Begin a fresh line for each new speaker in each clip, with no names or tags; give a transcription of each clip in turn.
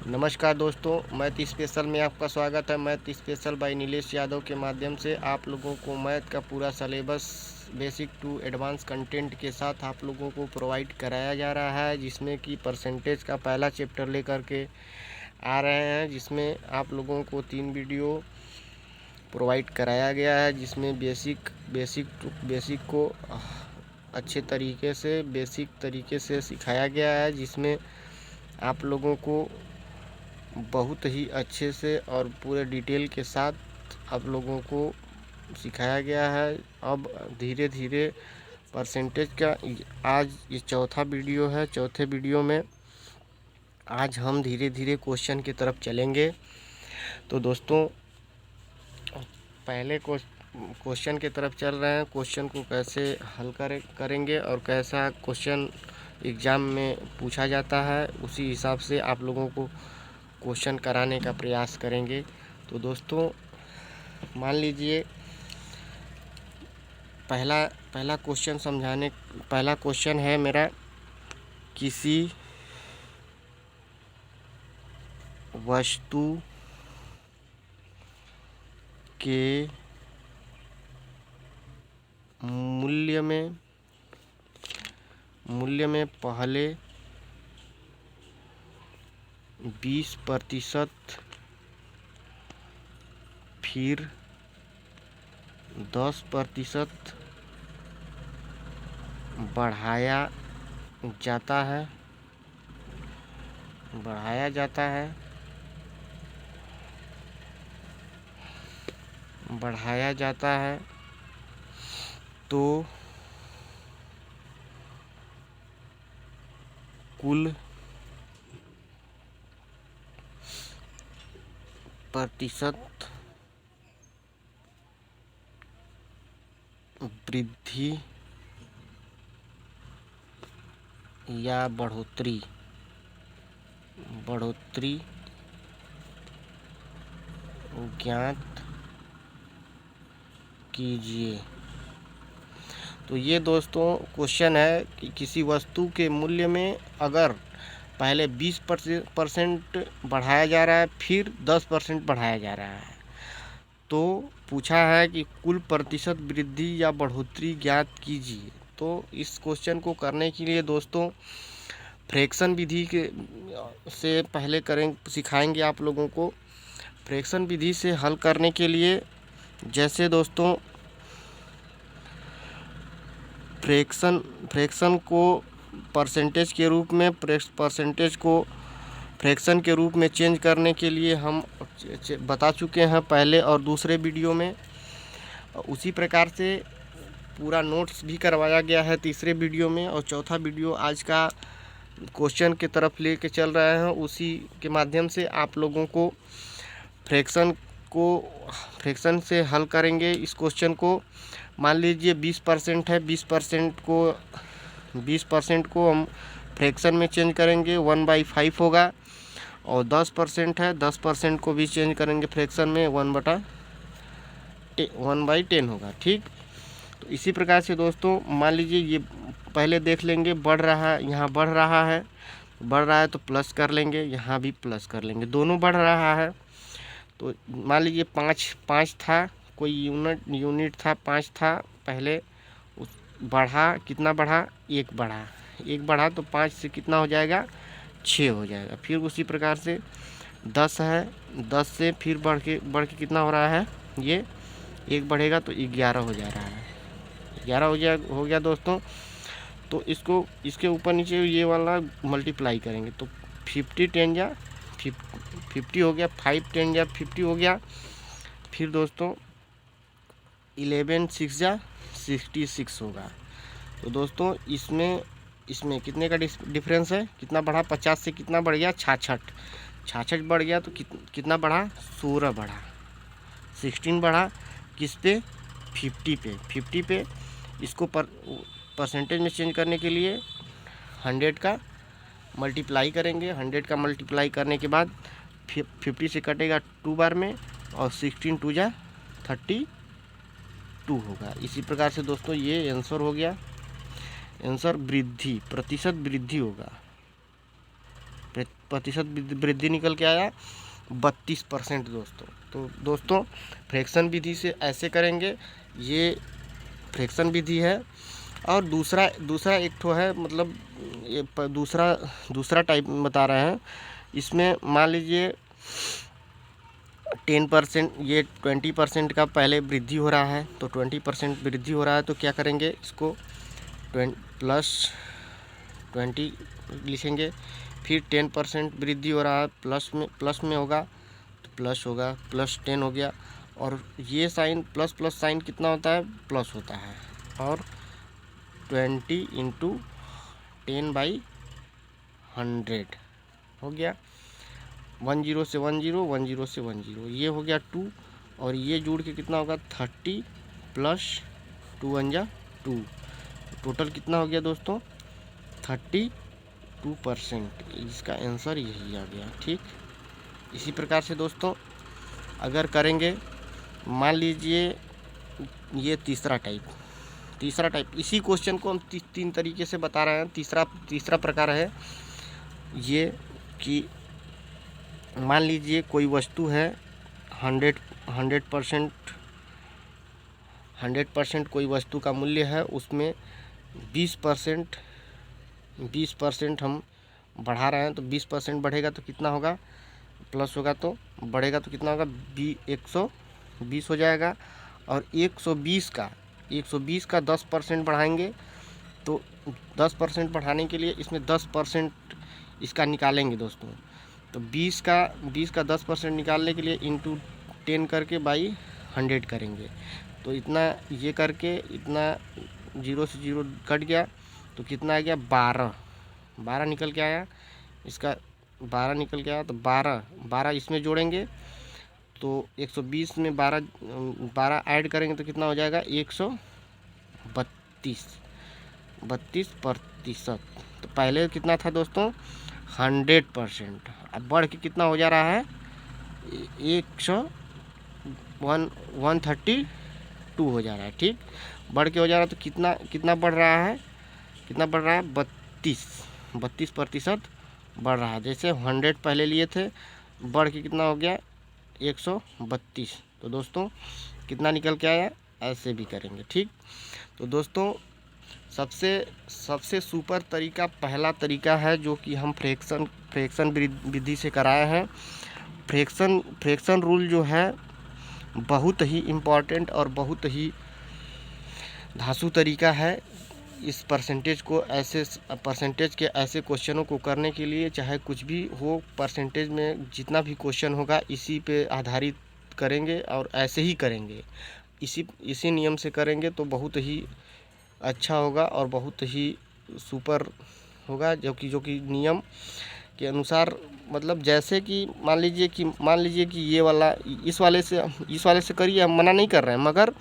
नमस्कार दोस्तों, math special में आपका स्वागत है। Math special by Nilesh Yadav के माध्यम से आप लोगों को मैथ का पूरा syllabus basic to advance content के साथ आप लोगों को प्रोवाइड कराया जा रहा है, जिसमें कि परसेंटेज का पहला चैप्टर लेकर के आ रहे हैं, जिसमें आप लोगों को 3 वीडियो प्रोवाइड कराया गया है, जिसमें बेसिक को अच्छे तरीके से बेसिक तरीके से सिखाया गया है, जिसमें आप लोगों को बहुत ही अच्छे से और पूरे डिटेल के साथ आप लोगों को सिखाया गया है। अब धीरे धीरे परसेंटेज का आज ये चौथा वीडियो है। चौथे वीडियो में आज हम धीरे धीरे क्वेश्चन की तरफ चलेंगे। तो दोस्तों, पहले क्वेश्चन की तरफ चल रहे हैं। क्वेश्चन को कैसे हल करेंगे और कैसा क्वेश्चन एग्ज़ाम में पूछा जाता है, उसी हिसाब से आप लोगों को क्वेश्चन कराने का प्रयास करेंगे। तो दोस्तों, मान लीजिए पहला क्वेश्चन है मेरा, किसी वस्तु के मूल्य में पहले 20%, फिर 10% बढ़ाया जाता है तो कुल प्रतिशत वृद्धि या बढ़ोतरी ज्ञात कीजिए। तो ये दोस्तों क्वेश्चन है कि किसी वस्तु के मूल्य में अगर पहले 20% बढ़ाया जा रहा है, फिर 10% बढ़ाया जा रहा है, तो पूछा है कि कुल प्रतिशत वृद्धि या बढ़ोतरी ज्ञात कीजिए। तो इस क्वेश्चन को करने के लिए दोस्तों फ्रैक्शन विधि से पहले सिखाएंगे आप लोगों को। फ्रैक्शन विधि से हल करने के लिए, जैसे दोस्तों फ्रैक्शन को परसेंटेज के रूप में, परसेंटेज को फ्रैक्शन के रूप में चेंज करने के लिए हम बता चुके हैं पहले और दूसरे वीडियो में। उसी प्रकार से पूरा नोट्स भी करवाया गया है तीसरे वीडियो में, और चौथा वीडियो आज का क्वेश्चन की तरफ लेके चल रहे हैं। उसी के माध्यम से आप लोगों को फ्रैक्शन से हल करेंगे इस क्वेश्चन को। मान लीजिए 20% है, 20% को हम फ्रैक्शन में चेंज करेंगे, 1/5 होगा। और 10% है, 10% को भी चेंज करेंगे फ्रैक्शन में, 1/10 होगा। ठीक, तो इसी प्रकार से दोस्तों मान लीजिए ये पहले देख लेंगे, बढ़ रहा है, यहाँ बढ़ रहा है तो प्लस कर लेंगे, यहाँ भी प्लस कर लेंगे, दोनों बढ़ रहा है। तो मान लीजिए 5 था, कोई यूनिट था, 5 था पहले, बढ़ा, कितना बढ़ा, 1 बढ़ा तो 5 से कितना हो जाएगा, 6 हो जाएगा। फिर उसी प्रकार से 10 है, 10 से फिर बढ़ के कितना हो रहा है, ये 1 बढ़ेगा तो 11 हो जा रहा है, 11 हो गया दोस्तों। तो इसको इसके ऊपर नीचे ये वाला मल्टीप्लाई करेंगे तो 50 10 या 50 हो गया, 5 10 या 50 हो गया। फिर दोस्तों 11 6 या 66 होगा। तो दोस्तों इसमें कितने का डिफरेंस है, कितना बढ़ा, 50 से कितना बढ़ गया, 66 बढ़ गया। तो कितना बढ़ा, 16 बढ़ा, 16 बढ़ा किस पे, 50 पे। इसको परसेंटेज में चेंज करने के लिए 100 का मल्टीप्लाई करेंगे, 100 का मल्टीप्लाई करने के बाद 50 से कटेगा 2 बार में, और 16 2 जा 32 होगा। इसी प्रकार से दोस्तों ये आंसर हो गया। आंसर प्रतिशत वृद्धि होगा, प्रतिशत वृद्धि निकल के आया 32% दोस्तों। तो दोस्तों फ्रैक्शन विधि से ऐसे करेंगे, ये फ्रैक्शन विधि है। और दूसरा एक ठो है, मतलब ये दूसरा टाइप बता रहे हैं। इसमें मान लीजिए 10%, ये 20% का पहले वृद्धि हो रहा है, तो 20% वृद्धि हो रहा है तो क्या करेंगे, इसको +20 लिखेंगे। फिर 10% वृद्धि हो रहा है, प्लस में होगा तो प्लस होगा, +10 हो गया। और ये साइन प्लस साइन कितना होता है, प्लस होता है। और 20 × 10/100 हो गया। 10 से 10, 10 से 10, ये हो गया 2। और ये जुड़ के कितना होगा, 30 + 2 × 2, टोटल कितना हो गया दोस्तों, 32%। इसका आंसर यही आ गया। ठीक, इसी प्रकार से दोस्तों अगर करेंगे, मान लीजिए ये तीसरा टाइप, इसी क्वेश्चन को हम 3 तरीके से बता रहे हैं। तीसरा प्रकार है ये कि मान लीजिए कोई वस्तु है 100% कोई वस्तु का मूल्य है, उसमें 20% हम बढ़ा रहे हैं। तो 20% बढ़ेगा तो कितना होगा, प्लस होगा तो बढ़ेगा तो कितना होगा, 120 हो जाएगा। और 120 का 10% बढ़ाएंगे, तो 10% बढ़ाने के लिए इसमें 10% इसका निकालेंगे दोस्तों। तो 20 का 10% निकालने के लिए इंटू 10 करके बाई 100 करेंगे। तो इतना ये करके, इतना 0 से 0 कट गया तो कितना आ गया, 12 निकल के आया। इसका 12 निकल के आया, तो 12 इसमें जोड़ेंगे तो 120 में 12 ऐड करेंगे तो कितना हो जाएगा, 132%। तो पहले कितना था दोस्तों, 100%। अब बढ़ के कितना हो जा रहा है, 132 हो जा रहा है। ठीक, बढ़ के हो जा रहा है तो कितना बढ़ रहा है, 32% बढ़ रहा है। जैसे 100 पहले लिए थे, बढ़ के कितना हो गया, 132। तो दोस्तों कितना निकल के आया, ऐसे भी करेंगे। ठीक, तो दोस्तों सबसे सुपर तरीका पहला तरीका है जो कि हम फ्रैक्शन विधि से कराए हैं। फ्रैक्शन रूल जो है बहुत ही इम्पॉर्टेंट और बहुत ही धांसू तरीका है। इस परसेंटेज के ऐसे क्वेश्चनों को करने के लिए, चाहे कुछ भी हो, परसेंटेज में जितना भी क्वेश्चन होगा इसी पे आधारित करेंगे और ऐसे ही करेंगे। इसी नियम से करेंगे तो बहुत ही अच्छा होगा और बहुत ही सुपर होगा, जो कि नियम के अनुसार, मतलब जैसे कि मान लीजिए कि ये वाला इस वाले से करिए, हम मना नहीं कर रहे हैं, मगर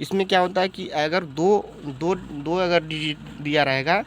इसमें क्या होता है कि अगर दो अगर डिजिट दिया रहेगा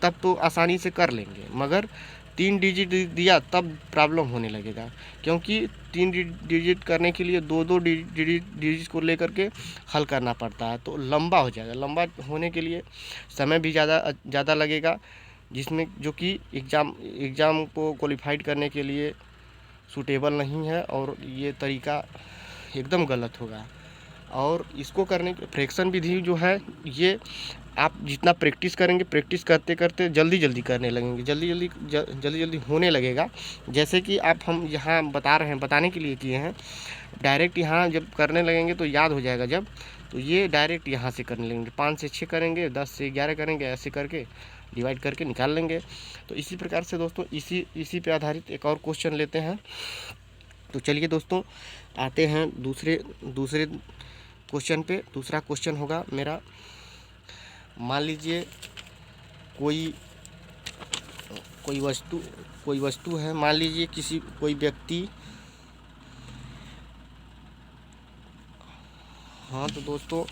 तब तो आसानी से कर लेंगे, मगर 3 डिजिट दिया तब प्रॉब्लम होने लगेगा। क्योंकि 3 डिजिट करने के लिए 2 डिजिट को लेकर के हल करना पड़ता है, तो लंबा हो जाएगा। लंबा होने के लिए समय भी ज़्यादा लगेगा, जिसमें जो कि एग्ज़ाम को क्वालिफाइड करने के लिए सूटेबल नहीं है, और ये तरीका एकदम गलत होगा। और इसको करने के फ्रैक्शन विधि जो है, ये आप जितना प्रैक्टिस करेंगे, प्रैक्टिस करते करते जल्दी करने लगेंगे, जल्दी होने लगेगा। जैसे कि हम यहाँ बताने के लिए किए हैं, डायरेक्ट यहाँ जब करने लगेंगे तो याद हो जाएगा जब, तो ये डायरेक्ट यहाँ से करने लगेंगे, 5 से 6 करेंगे, 10 से 11 करेंगे, ऐसे करके डिवाइड करके निकाल लेंगे। तो इसी प्रकार से दोस्तों इसी पे आधारित एक और क्वेश्चन लेते हैं। तो चलिए दोस्तों आते हैं दूसरे क्वेश्चन पे। दूसरा क्वेश्चन होगा मेरा, मान लीजिए कोई वस्तु है, मान लीजिए कोई व्यक्ति, हाँ तो दोस्तों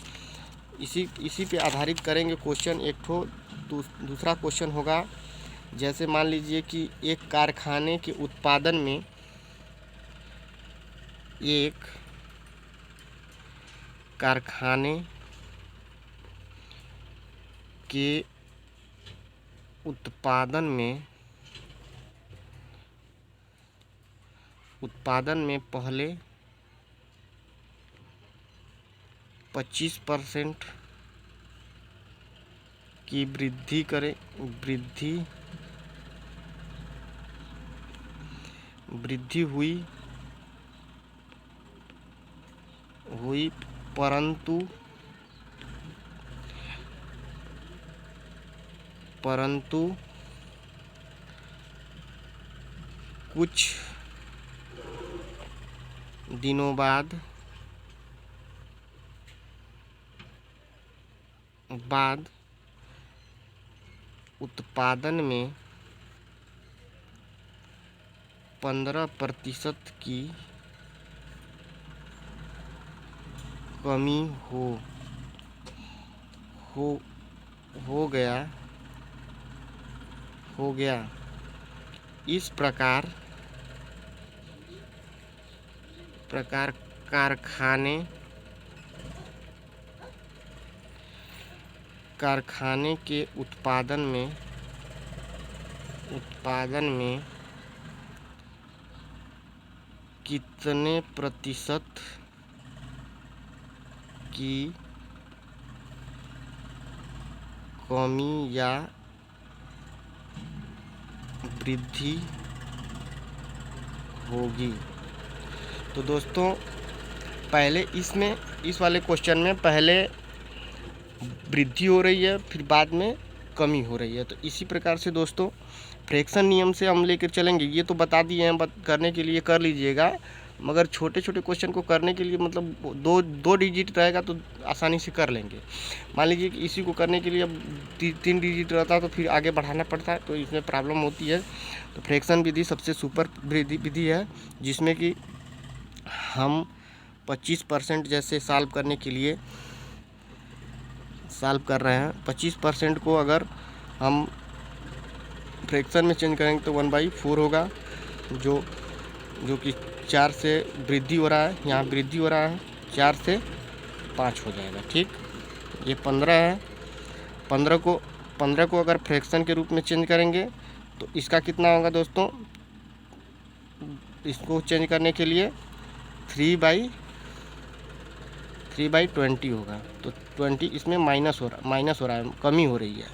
इसी पे आधारित करेंगे क्वेश्चन एक ठो। दूसरा क्वेश्चन होगा, जैसे मान लीजिए कि एक कारखाने के उत्पादन में उत्पादन में पहले 25% की वृद्धि करें, वृद्धि हुई परंतु कुछ दिनों बाद उत्पादन में 15% की कमी हो गया। इस प्रकार कारखाने के उत्पादन में कितने प्रतिशत की कमी या वृद्धि होगी। तो दोस्तों पहले इस वाले क्वेश्चन में पहले वृद्धि हो रही है, फिर बाद में कमी हो रही है। तो इसी प्रकार से दोस्तों फ्रैक्शन नियम से हम लेकर चलेंगे। ये तो बता दिए हैं, करने के लिए कर लीजिएगा, मगर छोटे छोटे क्वेश्चन को करने के लिए मतलब दो डिजिट रहेगा तो आसानी से कर लेंगे। मान लीजिए कि इसी को करने के लिए अब 3 डिजिट रहता है तो फिर आगे बढ़ाना पड़ता है, तो इसमें प्रॉब्लम होती है। तो फ्रैक्शन विधि सबसे सुपर विधि है, जिसमें कि हम 25% जैसे सॉल्व करने के लिए सॉल्व कर रहे हैं। 25% को अगर हम फ्रैक्शन में चेंज करेंगे तो 1/4 होगा, जो कि 4 से वृद्धि हो रहा है, यहाँ वृद्धि हो रहा है, 4 से 5 हो जाएगा। ठीक, ये 15 है। 15 को अगर फ्रैक्शन के रूप में चेंज करेंगे तो इसका कितना होगा दोस्तों? इसको चेंज करने के लिए 3/20 होगा। तो 20 इसमें माइनस हो रहा है, कमी हो रही है।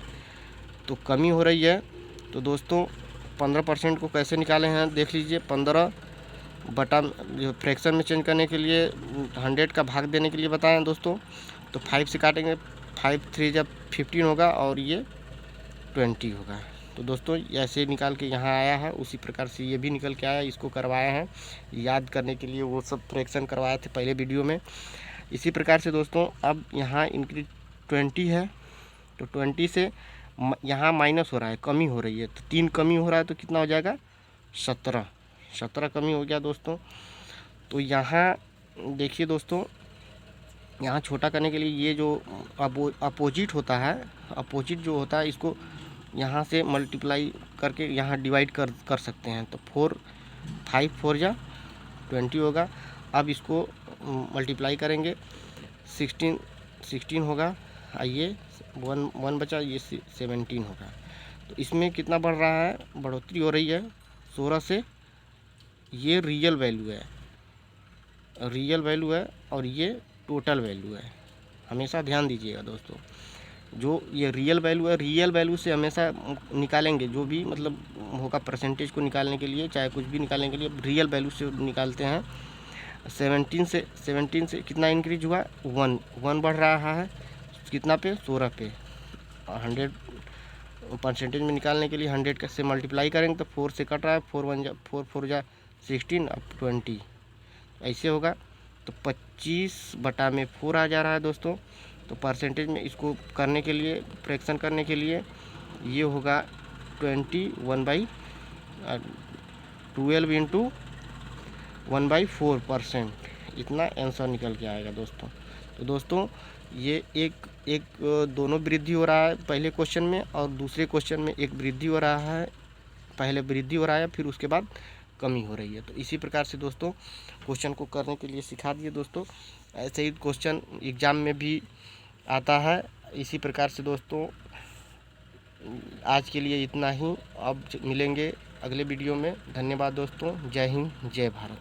तो कमी हो रही है तो दोस्तों 15% को कैसे निकाले हैं देख लीजिए। 15 बटा जो फ्रैक्शन में चेंज करने के लिए 100 का भाग देने के लिए बताएं दोस्तों। तो 5 से काटेंगे, 5 3 जब 15 होगा और ये 20 होगा। तो दोस्तों ऐसे निकाल के यहाँ आया है, उसी प्रकार से ये भी निकल के आया। इसको करवाए हैं याद करने के लिए, वो सब फ्रैक्शन करवाए थे पहले वीडियो में। इसी प्रकार से दोस्तों अब यहाँ इंक्रीज 20 है, तो 20 से यहाँ माइनस हो रहा है, कमी हो रही है। तो 3 कमी हो रहा है तो कितना हो जाएगा? 17 कमी हो गया दोस्तों। तो यहाँ देखिए दोस्तों, यहाँ छोटा करने के लिए ये जो अपोजिट होता है, अपोजिट जो होता है इसको यहाँ से मल्टीप्लाई करके यहाँ डिवाइड कर सकते हैं। तो 5 4 जा 20 होगा। अब इसको मल्टीप्लाई करेंगे, 16 होगा, ये 1 बचा, ये 17 होगा। तो इसमें कितना बढ़ रहा है? बढ़ोतरी हो रही है 16 से। ये रियल वैल्यू है और ये टोटल वैल्यू है। हमेशा ध्यान दीजिएगा दोस्तों, जो ये रियल वैल्यू से हमेशा निकालेंगे, जो भी मतलब होगा परसेंटेज को निकालने के लिए, चाहे कुछ भी निकालने के लिए रियल वैल्यू से निकालते हैं। 17 से कितना इंक्रीज हुआ? 1 बढ़ रहा है कितना पे? 16 पे। 100 परसेंटेज में निकालने के लिए 100 से मल्टीप्लाई करेंगे तो 4 से कट रहा है, 4 4 जा 16, अब 20 ऐसे होगा। तो 25/4 आ जा रहा है दोस्तों। तो परसेंटेज में इसको करने के लिए, फ्रैक्शन करने के लिए ये होगा 21/12 इंटू 1/4%, इतना आंसर निकल के आएगा दोस्तों। तो दोस्तों ये एक दोनों वृद्धि हो रहा है पहले क्वेश्चन में, और दूसरे क्वेश्चन में एक वृद्धि हो रहा है, पहले वृद्धि हो रहा है फिर उसके बाद कमी हो रही है। तो इसी प्रकार से दोस्तों क्वेश्चन को करने के लिए सिखा दिए दोस्तों। ऐसे ही क्वेश्चन एग्ज़ाम में भी आता है। इसी प्रकार से दोस्तों आज के लिए इतना ही, अब मिलेंगे अगले वीडियो में। धन्यवाद दोस्तों। जय हिंद, जय भारत।